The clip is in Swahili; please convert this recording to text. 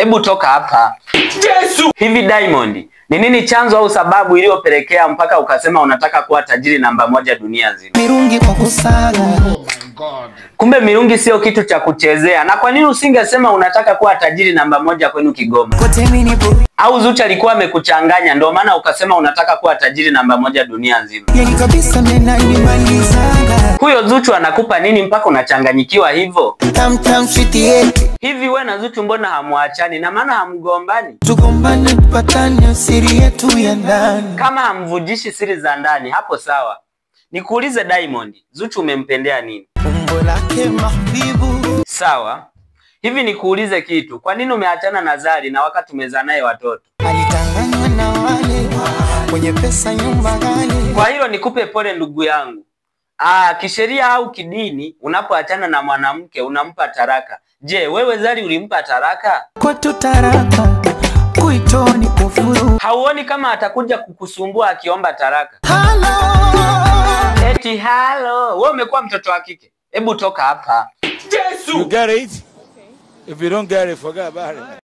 Hebu toka hapa. Yesu! Hivi Diamond, ni nini chanzo au sababu iliyopelekea mpaka ukasema unataka kuwa tajiri namba 1 dunia nzima? Mirungi kwa kusaga. Oh my God. Kumbe mirungi sio kitu cha kuchezea. Na kwa nini usingesema unataka kuwa tajiri namba 1 kwenu Kigoma? Au Zuchu alikuwa amekuchanganya ndio maana ukasema unataka kuwa tajiri namba 1 dunia nzima? Yani kabisa mmenanimalizaga. Huyo Zuchu anakupa nini mpaka unachanganyikiwa hivyo? Tam sweet yeti. Hivi wewe na Zuchu mbona hamuachani? Na maana hamgombani? Tugombane tupatane siri yetu ya ndani. Kama hamvujishi siri za ndani hapo sawa. Nikuulize Diamond, Zuchu umempendea nini? Umbo lake mahbibu. Sawa. Hivi nikuulize kitu, kwa nini umeachana na Zari na wakati umezaa naye watoto? Alitanganywa na wale mwenye pesa nyumba ghali. Kwa hilo nikupe pole ndugu yangu. Kisheria au kidini unapoachana na mwanamke unampa taraka. Je, wewe Zari ulimpa taraka? Kwetu taraka kuitoni kufuru. Hauoni kama atakuja kukusumbua akiomba taraka? Hello. Eti halo, wewe umekuwa mtoto wa kike. Hebu toka hapa. Yesu! You get it? Okay. If you don't get it, forget about it.